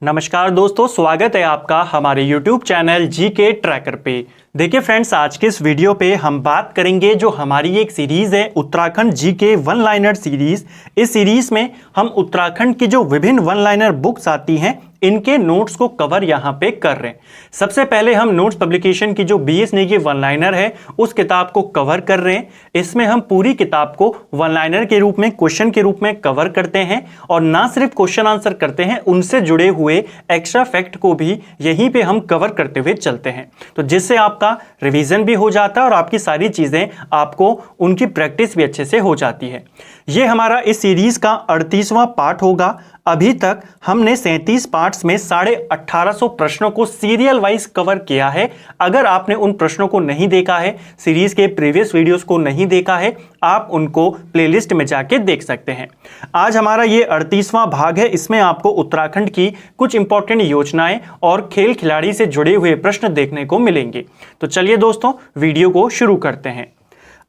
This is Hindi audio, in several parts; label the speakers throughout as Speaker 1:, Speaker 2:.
Speaker 1: नमस्कार दोस्तों, स्वागत है आपका हमारे YouTube चैनल जीके ट्रैकर पे। देखिए फ्रेंड्स, आज के इस वीडियो पे हम बात करेंगे जो हमारी एक सीरीज़ है Uttarakhand GK one liner series. इस सीरीज़ में हम उत्तराखंड की जो विभिन्न वन लाइनर बुक्स आती हैं इनके नोट्स को कवर यहाँ पे कर रहे हैं। सबसे पहले हम नोट्स पब्लिकेशन की जो BS नेगी वन लाइनर है उस किताब को कवर कर रहे हैं। इसमें हम पूरी किताब को वन लाइनर के रूप में, क्वेश्चन के रूप में कवर करते हैं और ना सिर्फ क्वेश्चन आंसर करते हैं, उनसे जुड़े हुए एक्स्ट्रा फैक्ट को भी यहीं पे हम कवर करते हुए चलते हैं, तो जिससे आपका रिवीजन भी हो जाता है और आपकी सारी चीजें आपको उनकी प्रैक्टिस भी अच्छे से हो जाती है। ये हमारा इस सीरीज का 38वां पार्ट होगा। अभी तक हमने 37 पार्ट्स में 1850 प्रश्नों को सीरियल वाइज कवर किया है। अगर आपने उन प्रश्नों को नहीं देखा है, सीरीज के प्रीवियस वीडियोस को नहीं देखा है, आप उनको प्लेलिस्ट में जाके देख सकते हैं। आज हमारा ये 38वां भाग है। इसमें आपको उत्तराखंड की कुछ इंपॉर्टेंट योजनाएं और खेल खिलाड़ी से जुड़े हुए प्रश्न देखने को मिलेंगे। तो चलिए दोस्तों, वीडियो को शुरू करते हैं।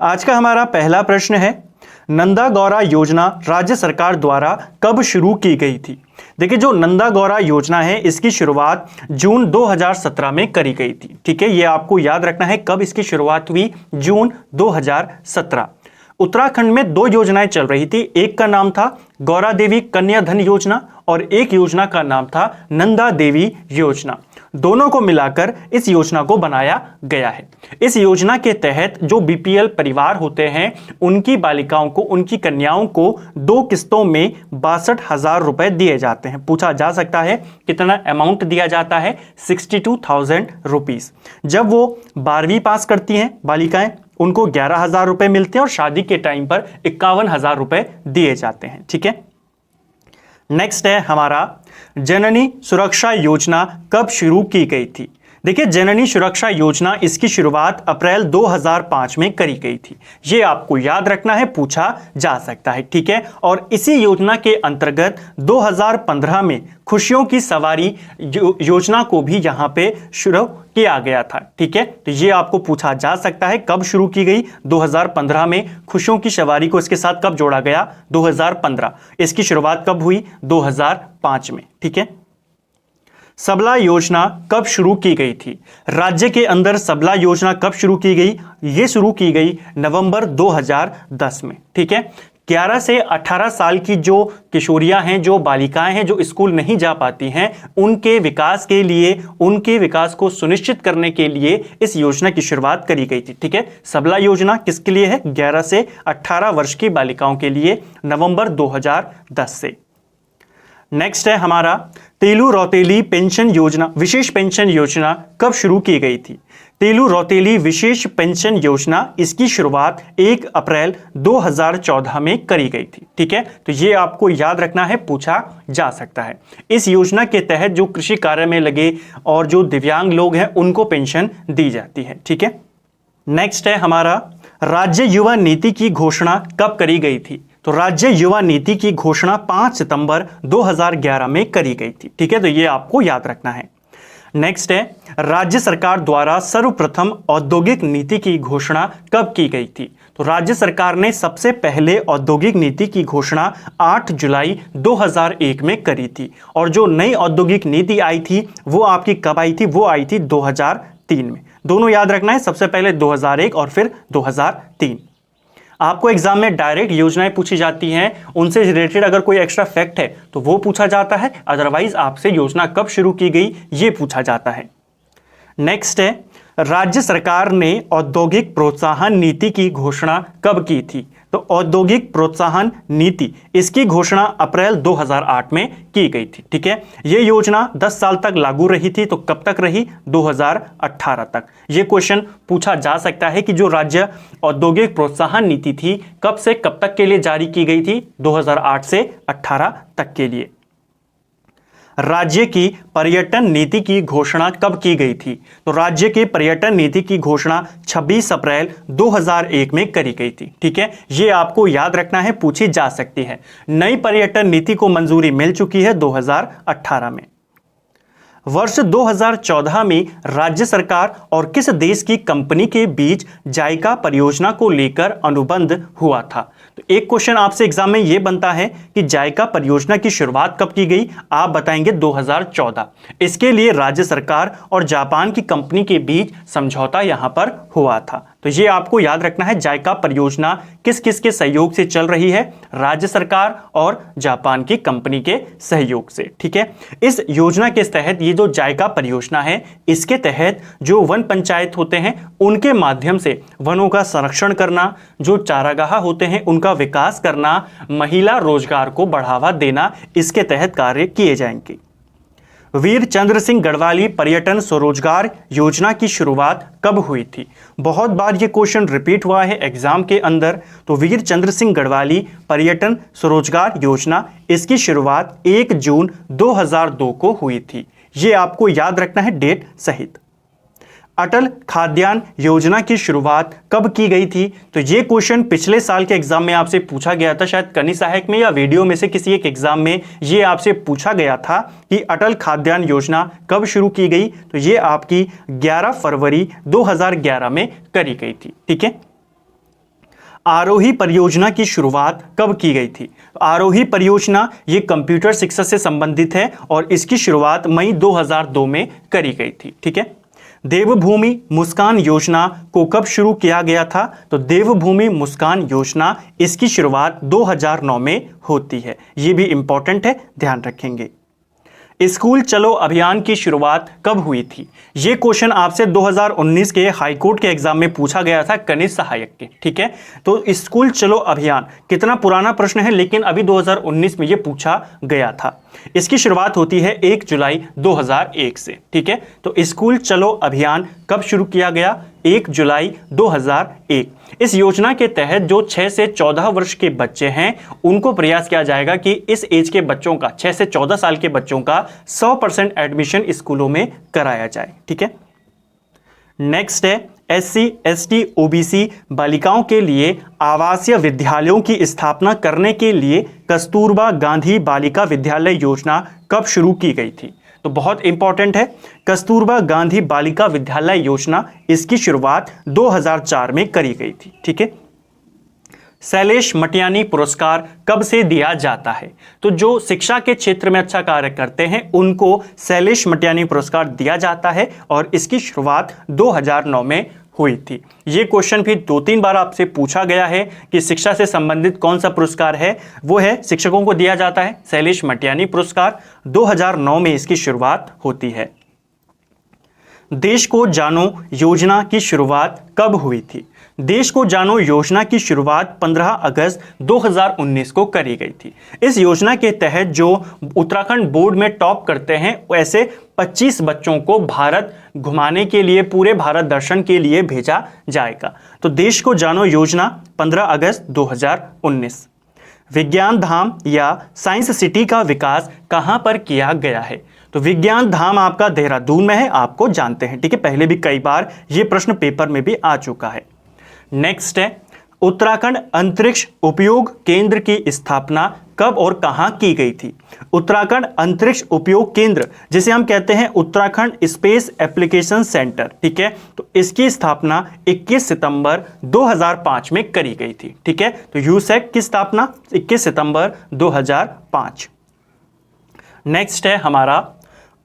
Speaker 1: आज का हमारा पहला प्रश्न है, नंदा गौरा योजना राज्य सरकार द्वारा कब शुरू की गई थी? देखिए, जो नंदा गौरा योजना है इसकी शुरुआत जून 2017 में करी गई थी। ठीक है, ये आपको याद रखना है कब इसकी शुरुआत हुई, जून 2017। उत्तराखंड में दो योजनाएं चल रही थी। एक का नाम था गौरा देवी कन्या धन योजना और एक योजना का नाम था नंदा देवी योजना। दोनों को मिलाकर इस योजना को बनाया गया है। इस योजना के तहत जो BPL परिवार होते हैं उनकी बालिकाओं को, उनकी कन्याओं को 2 किस्तों में 62,000 रुपए दिए जाते हैं। पूछा जा सकता है कितना अमाउंट दिया जाता है, 62,000 रुपीज। जब वो 12वीं पास करती हैं बालिकाएं, उनको 11,000 रुपए मिलते हैं और शादी के टाइम पर 51,000 रुपए दिए जाते हैं। ठीक है, नेक्स्ट है हमारा, जननी सुरक्षा योजना कब शुरू की गई थी? देखिए, जननी सुरक्षा योजना इसकी शुरुआत अप्रैल 2005 में करी गई थी। ये आपको याद रखना है, पूछा जा सकता है। ठीक है, और इसी योजना के अंतर्गत 2015 में खुशियों की सवारी योजना को भी यहाँ पे शुरू किया गया था। ठीक है, तो ये आपको पूछा जा सकता है कब शुरू की गई, 2015 में। खुशियों की सवारी को इसके साथ कब जोड़ा गया, 2015। इसकी शुरुआत कब हुई, 2005 में। ठीक है, सबला योजना कब शुरू की गई थी? राज्य के अंदर सबला योजना कब शुरू की गई? ये शुरू की गई नवंबर 2010 में। ठीक है, 11 से 18 साल की जो किशोरियां हैं, जो बालिकाएं हैं, जो स्कूल नहीं जा पाती हैं, उनके विकास के लिए, उनके विकास को सुनिश्चित करने के लिए इस योजना की शुरुआत करी गई थी। ठीक है, सबला योजना किसके लिए है? 11 से 18 वर्ष की बालिकाओं के लिए, नवंबर 2010 से। नेक्स्ट है हमारा, तेलू रौतेली पेंशन योजना, विशेष पेंशन योजना कब शुरू की गई थी? तेलू रौतेली विशेष पेंशन योजना इसकी शुरुआत 1 अप्रैल 2014 में करी गई थी। ठीक है, तो ये आपको याद रखना है, पूछा जा सकता है। इस योजना के तहत जो कृषि कार्य में लगे और जो दिव्यांग लोग हैं उनको पेंशन दी जाती है। ठीक है, नेक्स्ट है हमारा, राज्य युवा नीति की घोषणा कब करी गई थी? तो राज्य युवा नीति की घोषणा 5 सितंबर 2011 में करी गई थी। ठीक है, तो ये आपको याद रखना है। नेक्स्ट है, राज्य सरकार द्वारा सर्वप्रथम औद्योगिक नीति की घोषणा कब की गई थी? तो राज्य सरकार ने सबसे पहले औद्योगिक नीति की घोषणा 8 जुलाई 2001 में करी थी। और जो नई औद्योगिक नीति आई थी वो आपकी कब आई थी? वो आई थी 2003 में। दोनों याद रखना है, सबसे पहले 2001 और फिर 2003। आपको एग्जाम में डायरेक्ट योजनाएं पूछी जाती हैं, उनसे रिलेटेड अगर कोई एक्स्ट्रा फैक्ट है तो वो पूछा जाता है, अदरवाइज आपसे योजना कब शुरू की गई ये पूछा जाता है। नेक्स्ट है, राज्य सरकार ने औद्योगिक प्रोत्साहन नीति की घोषणा कब की थी? तो औद्योगिक प्रोत्साहन नीति इसकी घोषणा अप्रैल 2008 में की गई थी। ठीक है, ये योजना 10 साल तक लागू रही थी। तो कब तक रही? 2018 तक। ये क्वेश्चन पूछा जा सकता है कि जो राज्य औद्योगिक प्रोत्साहन नीति थी कब से कब तक के लिए जारी की गई थी? 2008 से 18 तक के लिए। राज्य की पर्यटन नीति की घोषणा कब की गई थी? तो राज्य की पर्यटन नीति की घोषणा 26 अप्रैल 2001 में करी गई थी। ठीक है, ये आपको याद रखना है, पूछी जा सकती है। नई पर्यटन नीति को मंजूरी मिल चुकी है 2018 में। वर्ष 2014 में राज्य सरकार और किस देश की कंपनी के बीच जायका परियोजना को लेकर अनुबंध हुआ था? तो एक क्वेश्चन आपसे एग्जाम में यह बनता है कि जायका परियोजना की शुरुआत कब की गई, आप बताएंगे 2014। इसके लिए राज्य सरकार और जापान की कंपनी के बीच समझौता यहां पर हुआ था। तो ये आपको याद रखना है, जायका परियोजना किस किस के सहयोग से चल रही है, राज्य सरकार और जापान की कंपनी के सहयोग से। ठीक है, इस योजना के तहत ये जो जायका परियोजना है, इसके तहत जो वन पंचायत होते हैं उनके माध्यम से वनों का संरक्षण करना, जो चारागाह होते हैं उनका विकास करना, महिला रोजगार को बढ़ावा देना, इसके तहत कार्य किए जाएंगे। वीर चंद्र सिंह गढ़वाली पर्यटन स्वरोजगार योजना की शुरुआत कब हुई थी? बहुत बार ये क्वेश्चन रिपीट हुआ है एग्जाम के अंदर। तो वीर चंद्र सिंह गढ़वाली पर्यटन स्वरोजगार योजना, इसकी शुरुआत 1 जून 2002 को हुई थी। ये आपको याद रखना है डेट सहित। अटल खाद्यान्न योजना की शुरुआत कब की गई थी? तो ये क्वेश्चन पिछले साल के एग्जाम में आपसे पूछा गया था, शायद कनी सहायक में या वीडियो में से किसी एक एग्जाम में ये आपसे पूछा गया था कि अटल खाद्यान्न योजना कब शुरू की गई। तो ये आपकी 11 फरवरी 2011 में करी गई थी। ठीक है, आरोही परियोजना की शुरुआत कब की गई थी? आरोही परियोजना ये कंप्यूटर शिक्षा से संबंधित है और इसकी शुरुआत मई 2002 में करी गई थी। ठीक है, देवभूमि मुस्कान योजना को कब शुरू किया गया था? तो देवभूमि मुस्कान योजना, इसकी शुरुआत 2009 में होती है। ये भी इंपॉर्टेंट है, ध्यान रखेंगे। स्कूल चलो अभियान की शुरुआत कब हुई थी? ये क्वेश्चन आपसे 2019 के हाईकोर्ट के एग्जाम में पूछा गया था कनिष्ठ सहायक के। ठीक है, तो स्कूल चलो अभियान कितना पुराना प्रश्न है, लेकिन अभी 2019 में ये पूछा गया था। इसकी शुरुआत होती है 1 जुलाई 2001 से। ठीक है, तो स्कूल चलो अभियान कब शुरू किया गया? 1 जुलाई 2001। इस योजना के तहत जो 6 से 14 वर्ष के बच्चे हैं उनको प्रयास किया जाएगा कि इस एज के बच्चों का, 6 से 14 साल के बच्चों का 100% एडमिशन स्कूलों में कराया जाए। ठीक है, नेक्स्ट है SC, ST, OBC बालिकाओं के लिए आवासीय विद्यालयों की स्थापना करने के लिए कस्तूरबा गांधी बालिका विद्यालय योजना कब शुरू की गई थी? तो बहुत इंपॉर्टेंट है, कस्तूरबा गांधी बालिका विद्यालय योजना, इसकी शुरुआत 2004 में करी गई थी। ठीक है, शैलेश मटियानी पुरस्कार कब से दिया जाता है? तो जो शिक्षा के क्षेत्र में अच्छा कार्य करते हैं उनको शैलेश मटियानी पुरस्कार दिया जाता है और इसकी शुरुआत 2009 में हुई थी। ये क्वेश्चन भी 2-3 बार आपसे पूछा गया है कि शिक्षा से संबंधित कौन सा पुरस्कार है, वो है शिक्षकों को दिया जाता है शैलेश मटियानी पुरस्कार। 2009 में इसकी शुरुआत होती है। देश को जानो योजना की शुरुआत कब हुई थी? देश को जानो योजना की शुरुआत 15 अगस्त 2019 को करी गई थी। इस योजना के तहत जो उत्तराखंड बोर्ड में टॉप करते हैं ऐसे 25 बच्चों को भारत घुमाने के लिए, पूरे भारत दर्शन के लिए भेजा जाएगा। तो देश को जानो योजना 15 अगस्त 2019। विज्ञान धाम या साइंस सिटी का विकास कहां पर किया गया है? तो विज्ञान धाम आपका देहरादून में है, आपको जानते हैं। ठीक है, पहले भी कई बार ये प्रश्न पेपर में भी आ चुका है। नेक्स्ट है उत्तराखंड अंतरिक्ष उपयोग केंद्र की स्थापना कब और कहां की गई थी? उत्तराखंड अंतरिक्ष उपयोग केंद्र, जिसे हम कहते हैं उत्तराखंड स्पेस एप्लीकेशन सेंटर, ठीक है, तो इसकी स्थापना 21 सितंबर 2005 में करी गई थी। ठीक है, तो यूसैक की स्थापना 21 सितंबर 2005। नेक्स्ट है हमारा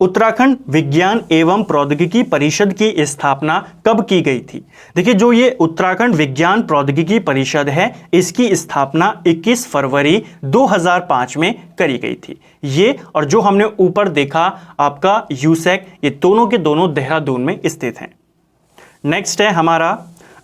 Speaker 1: उत्तराखंड विज्ञान एवं प्रौद्योगिकी परिषद की स्थापना कब की गई थी? देखिए, जो ये उत्तराखंड विज्ञान प्रौद्योगिकी परिषद है, इसकी स्थापना 21 फरवरी 2005 में करी गई थी। ये और जो हमने ऊपर देखा आपका यूसैक, ये दोनों के दोनों देहरादून में स्थित हैं। नेक्स्ट है हमारा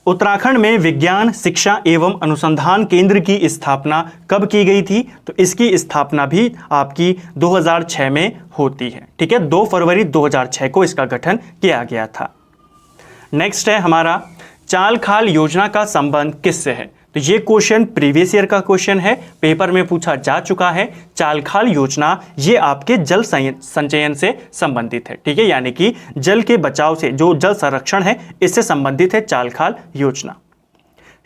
Speaker 1: उत्तराखंड में विज्ञान शिक्षा एवं अनुसंधान केंद्र की स्थापना कब की गई थी? तो इसकी स्थापना भी आपकी 2006 में होती है। ठीक है, 2 फरवरी 2006 को इसका गठन किया गया था। नेक्स्ट है हमारा चाल खाल योजना का संबंध किससे है? तो ये क्वेश्चन प्रीवियस ईयर का क्वेश्चन है, पेपर में पूछा जा चुका है। चाल खाल योजना ये आपके जल संचयन से संबंधित है। ठीक है, यानी कि जल के बचाव से, जो जल संरक्षण है, इससे संबंधित है चाल खाल योजना।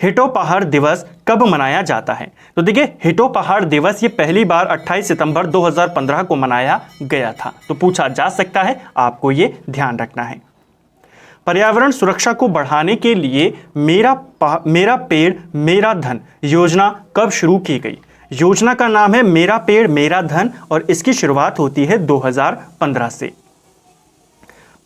Speaker 1: हिटो पहाड़ दिवस कब मनाया जाता है? तो देखिए, हिटो पहाड़ दिवस ये पहली बार 28 सितंबर 2015 को मनाया गया था। तो पूछा जा सकता है, आपको ये ध्यान रखना है। पर्यावरण सुरक्षा को बढ़ाने के लिए मेरा पेड़ मेरा धन योजना कब शुरू की गई? योजना का नाम है मेरा पेड़ मेरा धन और इसकी शुरुआत होती है 2015 से।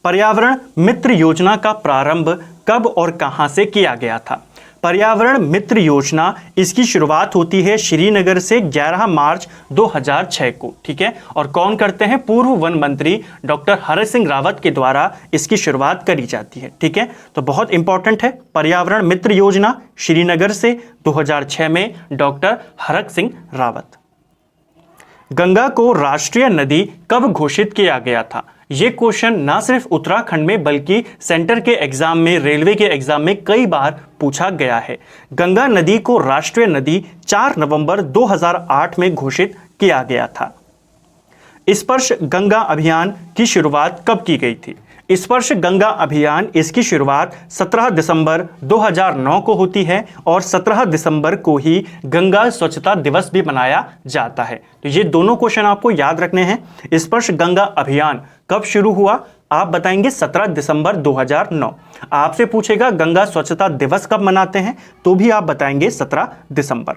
Speaker 1: पर्यावरण मित्र योजना का प्रारंभ कब और कहां से किया गया था? पर्यावरण मित्र योजना इसकी शुरुआत होती है श्रीनगर से 11 मार्च 2006 को, ठीक है। और कौन करते हैं? पूर्व वन मंत्री डॉक्टर हरक सिंह रावत के द्वारा इसकी शुरुआत करी जाती है, ठीक है। तो बहुत इंपॉर्टेंट है पर्यावरण मित्र योजना, श्रीनगर से 2006 में डॉक्टर हरक सिंह रावत। गंगा को राष्ट्रीय नदी कब घोषित किया गया था? ये क्वेश्चन ना सिर्फ उत्तराखंड में बल्कि सेंटर के एग्जाम में, रेलवे के एग्जाम में कई बार पूछा गया है। गंगा नदी को राष्ट्रीय नदी 4 नवंबर 2008 में घोषित किया गया था। स्पर्श गंगा अभियान की शुरुआत कब की गई थी? स्पर्श गंगा अभियान इसकी शुरुआत 17 दिसंबर 2009 को होती है और 17 दिसंबर को ही गंगा स्वच्छता दिवस भी मनाया जाता है। तो ये दोनों क्वेश्चन आपको याद रखने हैं। स्पर्श गंगा अभियान कब शुरू हुआ? आप बताएंगे 17 दिसंबर 2009। आपसे पूछेगा गंगा स्वच्छता दिवस कब मनाते हैं, तो भी आप बताएंगे 17 दिसंबर।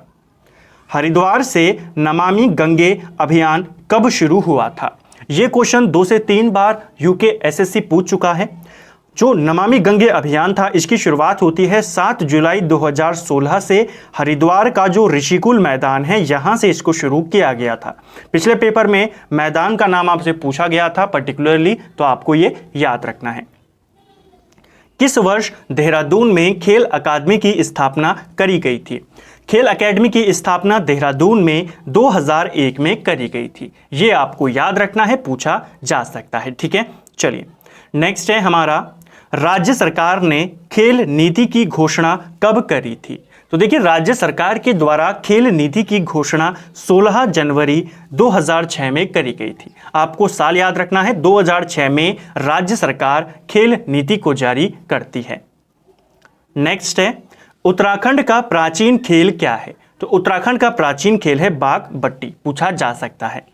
Speaker 1: हरिद्वार से नमामि गंगे अभियान कब शुरू हुआ था? ये क्वेश्चन 2 से 3 बार यूके एसएससी पूछ चुका है। जो नमामि गंगे अभियान था इसकी शुरुआत होती है 7 जुलाई 2016 से। हरिद्वार का जो ऋषिकुल मैदान है यहां से इसको शुरू किया गया था। पिछले पेपर में मैदान का नाम आपसे पूछा गया था पर्टिकुलरली, तो आपको ये याद रखना है। किस वर्ष देहरादून में खेल अकादमी की स्थापना करी गई थी? खेल अकेडमी की स्थापना देहरादून में 2001 में करी गई थी। ये आपको याद रखना है, पूछा जा सकता है, ठीक है। चलिए नेक्स्ट है हमारा, राज्य सरकार ने खेल नीति की घोषणा कब करी थी? तो देखिए राज्य सरकार के द्वारा खेल नीति की घोषणा 16 जनवरी 2006 में करी गई थी। आपको साल याद रखना है, 2006 में राज्य सरकार खेल नीति को जारी करती है। नेक्स्ट है, उत्तराखंड का प्राचीन खेल क्या है? तो उत्तराखंड का प्राचीन खेल है बाग बट्टी, पूछा जा सकता है।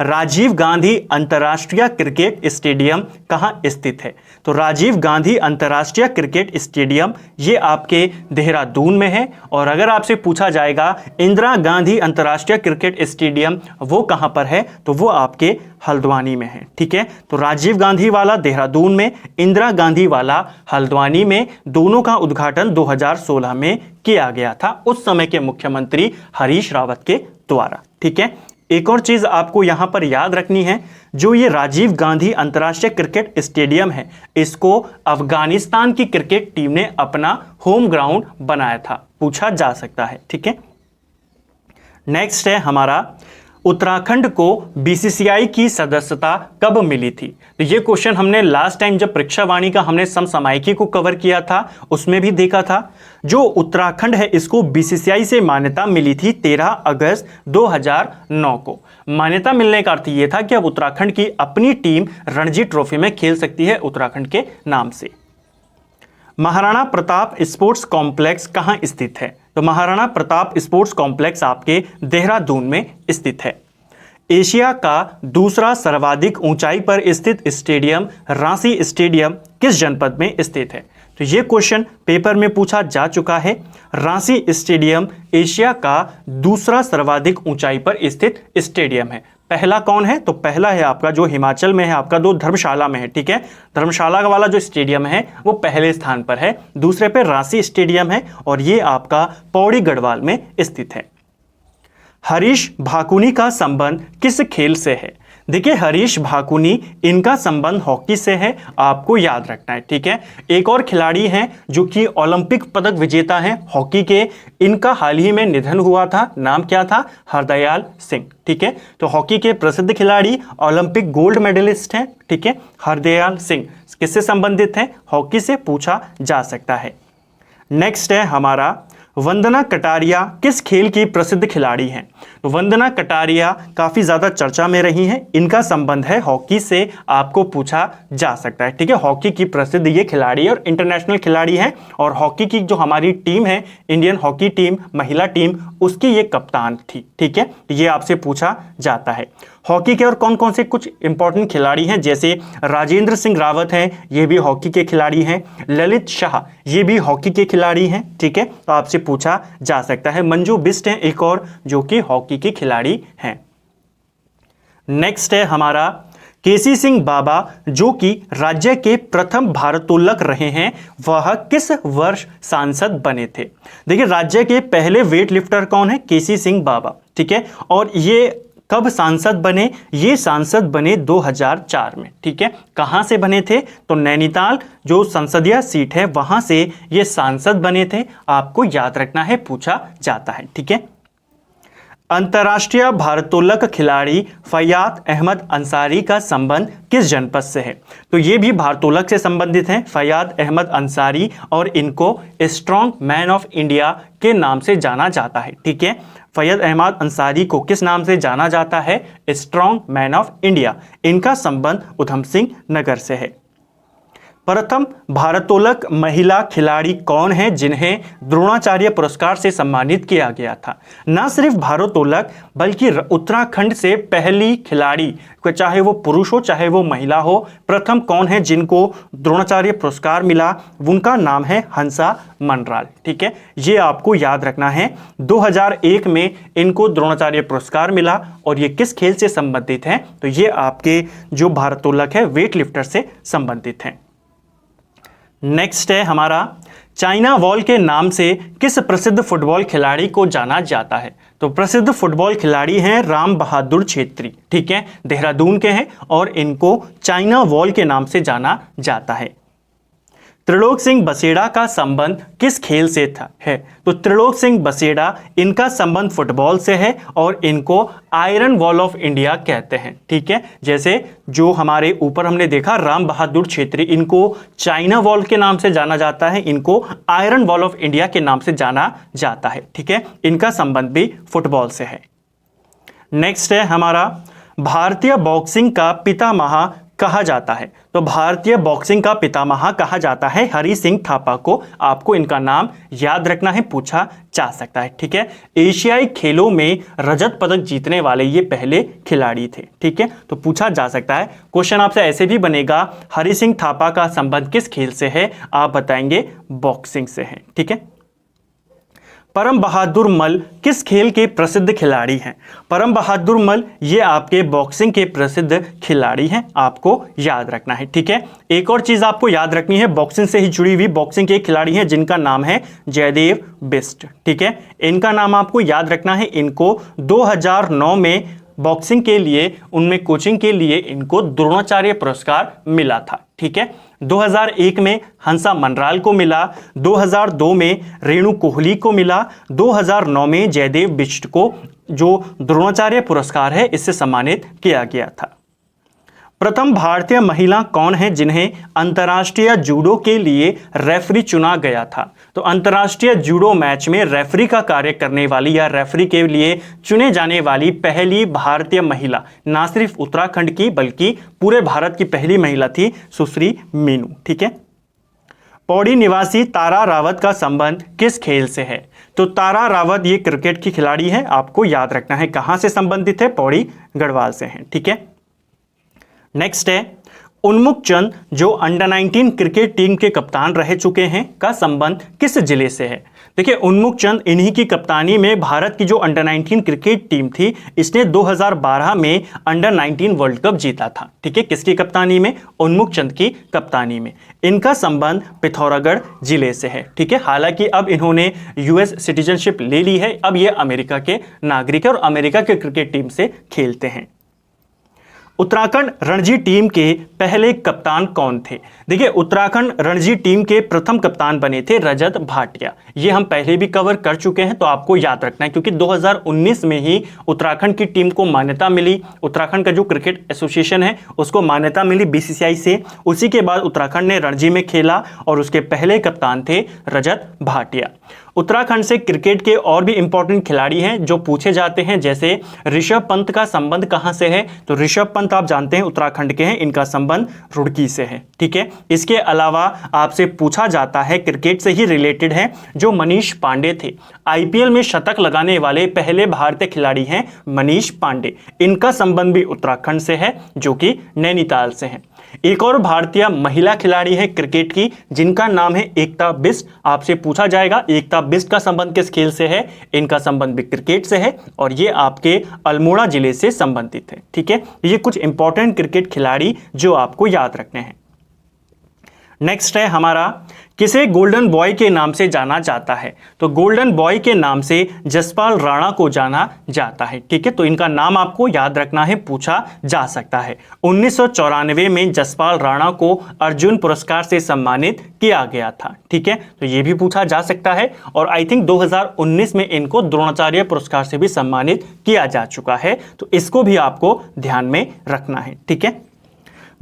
Speaker 1: राजीव गांधी अंतर्राष्ट्रीय क्रिकेट स्टेडियम कहाँ स्थित है? तो राजीव गांधी अंतर्राष्ट्रीय क्रिकेट स्टेडियम ये आपके देहरादून में है। और अगर आपसे पूछा जाएगा इंदिरा गांधी अंतर्राष्ट्रीय क्रिकेट स्टेडियम वो कहाँ पर है, तो वो आपके हल्द्वानी में है, ठीक है। तो राजीव गांधी वाला देहरादून में, इंदिरा गांधी वाला हल्द्वानी में, दोनों का उद्घाटन 2016 में किया गया था उस समय के मुख्यमंत्री हरीश रावत के द्वारा, ठीक है। एक और चीज आपको यहां पर याद रखनी है, जो ये राजीव गांधी अंतर्राष्ट्रीय क्रिकेट स्टेडियम है इसको अफगानिस्तान की क्रिकेट टीम ने अपना होम ग्राउंड बनाया था, पूछा जा सकता है, ठीक है। नेक्स्ट है हमारा, उत्तराखंड को बीसीसीआई की सदस्यता कब मिली थी? तो ये क्वेश्चन हमने लास्ट टाइम जब परीक्षा वाणी का हमने समसामयिकी को कवर किया था उसमें भी देखा था। जो उत्तराखंड है इसको बीसीसीआई से मान्यता मिली थी 13 अगस्त 2009 को। मान्यता मिलने का अर्थ ये था कि अब उत्तराखंड की अपनी टीम रणजी ट्रॉफी में खेल सकती है उत्तराखंड के नाम से। महाराणा प्रताप स्पोर्ट्स कॉम्प्लेक्स कहाँ स्थित है? तो महाराणा प्रताप स्पोर्ट्स कॉम्प्लेक्स आपके देहरादून में स्थित है। एशिया का दूसरा सर्वाधिक ऊंचाई पर स्थित स्टेडियम रांसी स्टेडियम किस जनपद में स्थित है? तो ये क्वेश्चन पेपर में पूछा जा चुका है। रांसी स्टेडियम एशिया का दूसरा सर्वाधिक ऊंचाई पर स्थित स्टेडियम है। पहला कौन है? तो पहला है आपका जो हिमाचल में है, आपका दो धर्मशाला में है, ठीक है। धर्मशाला वाला जो स्टेडियम है वो पहले स्थान पर है, दूसरे पे रांसी स्टेडियम है और ये आपका पौड़ी गढ़वाल में स्थित है। हरीश भाकुनी का संबंध किस खेल से है? देखिए हरीश भाकुनी इनका संबंध हॉकी से है, आपको याद रखना है, ठीक है। एक और खिलाड़ी हैं जो कि ओलंपिक पदक विजेता हैं हॉकी के, इनका हाल ही में निधन हुआ था, नाम क्या था? हरदयाल सिंह, ठीक है। तो हॉकी के प्रसिद्ध खिलाड़ी ओलंपिक गोल्ड मेडलिस्ट हैं, ठीक है। हरदयाल सिंह किससे संबंधित हैं? हॉकी से, पूछा जा सकता है। नेक्स्ट है हमारा, वंदना कटारिया किस खेल की प्रसिद्ध खिलाड़ी हैं? तो वंदना कटारिया काफ़ी ज़्यादा चर्चा में रही हैं, इनका संबंध है हॉकी से, आपको पूछा जा सकता है, ठीक है। हॉकी की प्रसिद्ध ये खिलाड़ी और इंटरनेशनल खिलाड़ी हैं और हॉकी की जो हमारी टीम है इंडियन हॉकी टीम महिला टीम उसकी ये कप्तान थी, ठीक है। ये आपसे पूछा जाता है। हॉकी के और कौन कौन से कुछ इंपॉर्टेंट खिलाड़ी हैं, जैसे राजेंद्र सिंह रावत हैं, ये भी हॉकी के खिलाड़ी हैं। ललित शाह, ये भी हॉकी के खिलाड़ी हैं। ठीक है, तो आपसे पूछा जा सकता है। मंजू बिष्ट हैं एक और जो कि हॉकी के खिलाड़ी हैं। नेक्स्ट है हमारा केसी सिंह बाबा, जो कि राज्य के प्रथम भारोत्तोलक रहे हैं, वह किस वर्ष सांसद बने थे। देखिए, राज्य के पहले वेट लिफ्टर कौन है? केसी सिंह बाबा। ठीक है, और ये कब सांसद बने? ये सांसद बने 2004 में। ठीक है, कहां से बने थे? तो नैनीताल जो संसदीय सीट है वहां से ये सांसद बने थे। आपको याद रखना है, पूछा जाता है। ठीक है, अंतर्राष्ट्रीय भारोत्तोलक खिलाड़ी फैयाद अहमद अंसारी का संबंध किस जनपद से है? तो ये भी भारोत्तोलक से संबंधित हैं, फैयाद अहमद अंसारी, और इनको स्ट्रॉन्ग मैन ऑफ इंडिया के नाम से जाना जाता है। ठीक है, फैयाद अहमद अंसारी को किस नाम से जाना जाता है? Strong man of India. इनका संबंध उधम सिंह नगर से है। प्रथम भारोत्तोलक महिला खिलाड़ी कौन है जिन्हें द्रोणाचार्य पुरस्कार से सम्मानित किया गया था? न सिर्फ भारोत्तोलक बल्कि उत्तराखंड से पहली खिलाड़ी, चाहे वो पुरुष हो चाहे वो महिला हो, प्रथम कौन है जिनको द्रोणाचार्य पुरस्कार मिला? उनका नाम है हंसा मनराल। ठीक है, ये आपको याद रखना है। 2001 में इनको द्रोणाचार्य पुरस्कार मिला और ये किस खेल से संबंधित हैं? तो ये आपके जो भारोत्तोलक है वेट लिफ्टर से संबंधित हैं। नेक्स्ट है हमारा चाइना वॉल के नाम से किस प्रसिद्ध फुटबॉल खिलाड़ी को जाना जाता है? तो प्रसिद्ध फुटबॉल खिलाड़ी हैं राम बहादुर छेत्री। ठीक है, देहरादून के हैं और इनको चाइना वॉल के नाम से जाना जाता है। त्रिलोक सिंह बसेड़ा का संबंध किस खेल से है? तो त्रिलोक सिंह बसेड़ा, इनका संबंध फुटबॉल से है और इनको आयरन वॉल ऑफ इंडिया कहते हैं। ठीक है, जैसे जो हमारे ऊपर हमने देखा राम बहादुर छेत्री, इनको चाइना वॉल के नाम से जाना जाता है, इनको आयरन वॉल ऑफ इंडिया के नाम से जाना जाता है। ठीक है, इनका संबंध भी फुटबॉल से है। नेक्स्ट है हमारा भारतीय बॉक्सिंग का पितामह कहा जाता है। तो भारतीय बॉक्सिंग का पितामह कहा जाता है हरि सिंह थापा को। आपको इनका नाम याद रखना है, पूछा जा सकता है। ठीक है, एशियाई खेलों में रजत पदक जीतने वाले ये पहले खिलाड़ी थे। ठीक है, तो पूछा जा सकता है। क्वेश्चन आपसे ऐसे भी बनेगा, हरि सिंह थापा का संबंध किस खेल से है? आप बताएंगे बॉक्सिंग से है। ठीक है, परम बहादुर मल किस खेल के प्रसिद्ध खिलाड़ी हैं? परम बहादुर मल ये आपके बॉक्सिंग के प्रसिद्ध खिलाड़ी हैं, आपको याद रखना है। ठीक है, एक और चीज आपको याद रखनी है, बॉक्सिंग से ही जुड़ी हुई बॉक्सिंग के खिलाड़ी हैं जिनका नाम है जयदेव बिष्ट। ठीक है, इनका नाम आपको याद रखना है। इनको 2009 में बॉक्सिंग के लिए, उनमें कोचिंग के लिए इनको द्रोणाचार्य पुरस्कार मिला था। ठीक है, 2001 में हंसा मनराल को मिला, 2002 में रेणु कोहली को मिला, 2009 में जयदेव बिष्ट को जो द्रोणाचार्य पुरस्कार है इससे सम्मानित किया गया था। प्रथम भारतीय महिला कौन है जिन्हें अंतर्राष्ट्रीय जूडो के लिए रेफरी चुना गया था? तो अंतर्राष्ट्रीय जूडो मैच में रेफरी का कार्य करने वाली या रेफरी के लिए चुने जाने वाली पहली भारतीय महिला, ना सिर्फ उत्तराखंड की बल्कि पूरे भारत की पहली महिला थी सुश्री मीनू। ठीक है, पौड़ी निवासी तारा रावत का संबंध किस खेल से है? तो तारा रावत ये क्रिकेट की खिलाड़ी है, आपको याद रखना है कहां से संबंधित है? पौड़ी गढ़वाल से है। ठीक है, नेक्स्ट है उन्मुख चंद जो अंडर 19 क्रिकेट टीम के कप्तान रह चुके हैं का संबंध किस जिले से है? देखिए, उन्मुख चंद, इन्हीं की कप्तानी में भारत की जो अंडर 19 क्रिकेट टीम थी इसने 2012 में अंडर 19 वर्ल्ड कप जीता था। ठीक है, किसकी कप्तानी में? उन्मुख चंद की कप्तानी में। इनका संबंध पिथौरागढ़ जिले से है। ठीक है, हालांकि अब इन्होंने यूएस सिटीजनशिप ले ली है, अब ये अमेरिका के नागरिक है और अमेरिका के क्रिकेट टीम से खेलते हैं। उत्तराखंड रणजी टीम के पहले कप्तान कौन थे? देखिए, उत्तराखंड रणजी टीम के प्रथम कप्तान बने थे रजत भाटिया। ये हम पहले भी कवर कर चुके हैं, तो आपको याद रखना है क्योंकि 2019 में ही उत्तराखंड की टीम को मान्यता मिली। उत्तराखंड का जो क्रिकेट एसोसिएशन है उसको मान्यता मिली बीसीसीआई से। उसी के बाद उत्तराखंड ने रणजी में खेला और उसके पहले कप्तान थे रजत भाटिया। उत्तराखंड से क्रिकेट के और भी इंपॉर्टेंट खिलाड़ी हैं जो पूछे जाते हैं, जैसे ऋषभ पंत का संबंध कहां से है? तो ऋषभ पंत आप जानते हैं उत्तराखंड के हैं, इनका संबंध रुड़की से है। ठीक है, इसके अलावा आपसे पूछा जाता है, क्रिकेट से ही रिलेटेड है, जो मनीष पांडे थे, आईपीएल में शतक लगाने वाले पहले भारतीय खिलाड़ी हैं मनीष पांडे, इनका संबंध भी उत्तराखंड से है जो कि नैनीताल से है। एक और भारतीय महिला खिलाड़ी है क्रिकेट की जिनका नाम है एकता बिष्ट, आपसे पूछा जाएगा एकता बिष्ट का संबंध किस खेल से है? इनका संबंध भी क्रिकेट से है और ये आपके अल्मोड़ा जिले से संबंधित है। ठीक है, ये कुछ इंपॉर्टेंट क्रिकेट खिलाड़ी जो आपको याद रखने हैं। नेक्स्ट है हमारा, किसे गोल्डन बॉय के नाम से जाना जाता है? तो गोल्डन बॉय के नाम से जसपाल राणा को जाना जाता है। ठीक है, तो इनका नाम आपको याद रखना है, पूछा जा सकता है। 1994 में जसपाल राणा को अर्जुन पुरस्कार से सम्मानित किया गया था। ठीक है, तो ये भी पूछा जा सकता है और आई थिंक 2019 में इनको द्रोणाचार्य पुरस्कार से भी सम्मानित किया जा चुका है, तो इसको भी आपको ध्यान में रखना है। ठीक है,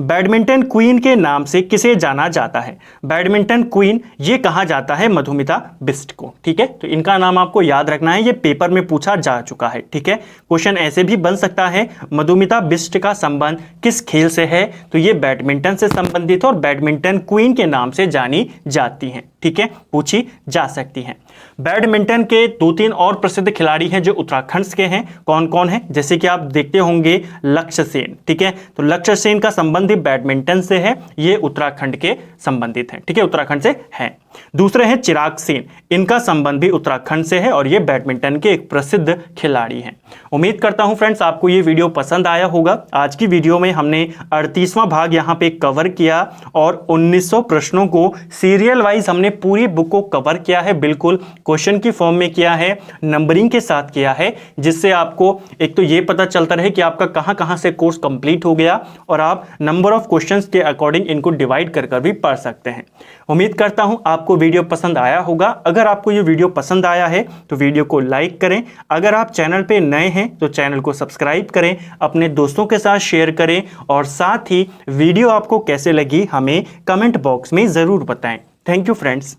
Speaker 1: बैडमिंटन क्वीन के नाम से किसे जाना जाता है? बैडमिंटन क्वीन ये कहा जाता है मधुमिता बिष्ट को। ठीक है, तो इनका नाम आपको याद रखना है, ये पेपर में पूछा जा चुका है। ठीक है, क्वेश्चन ऐसे भी बन सकता है, मधुमिता बिष्ट का संबंध किस खेल से है? तो ये बैडमिंटन से संबंधित और बैडमिंटन क्वीन के नाम से जानी जाती हैं। ठीक है, पूछी जा सकती हैं। बैडमिंटन के 2-3 और प्रसिद्ध खिलाड़ी हैं जो उत्तराखंड के हैं, कौन कौन है? जैसे कि आप देखते होंगे लक्ष्य सेन। ठीक है, तो लक्ष्य सेन का संबंध बैडमिंटन से है, ये उत्तराखंड के संबंधित हैं। ठीक है, उत्तराखंड से हैं। दूसरे हैं चिराग सेन, इनका संबंध भी उत्तराखंड से है और ये बैडमिंटन के एक प्रसिद्ध खिलाड़ी हैं। उम्मीद करता हूं फ्रेंड्स आपको ये वीडियो पसंद आया होगा। आज की वीडियो में हमने 38वां भाग यहां पे कवर किया और 1900 प्रश्नों को सीरियल वाइज हमने पूरी बुक को कवर किया है, बिल्कुल क्वेश्चन की फॉर्म में किया है, नंबरिंग के साथ किया है, जिससे आपको एक तो ये पता चलता रहे कि आपका कहां से कोर्स कंप्लीट हो गया और आप नंबर ऑफ क्वेश्चंस के अकॉर्डिंग इनको डिवाइड कर भी पढ़ सकते हैं। उम्मीद करता हूं आपको वीडियो पसंद आया होगा। अगर आपको ये वीडियो पसंद आया है तो वीडियो को लाइक करें, अगर आप चैनल पे नए हैं तो चैनल को सब्सक्राइब करें, अपने दोस्तों के साथ शेयर करें और साथ ही वीडियो आपको कैसे लगी हमें कमेंट बॉक्स में ज़रूर बताएं। Thank you friends.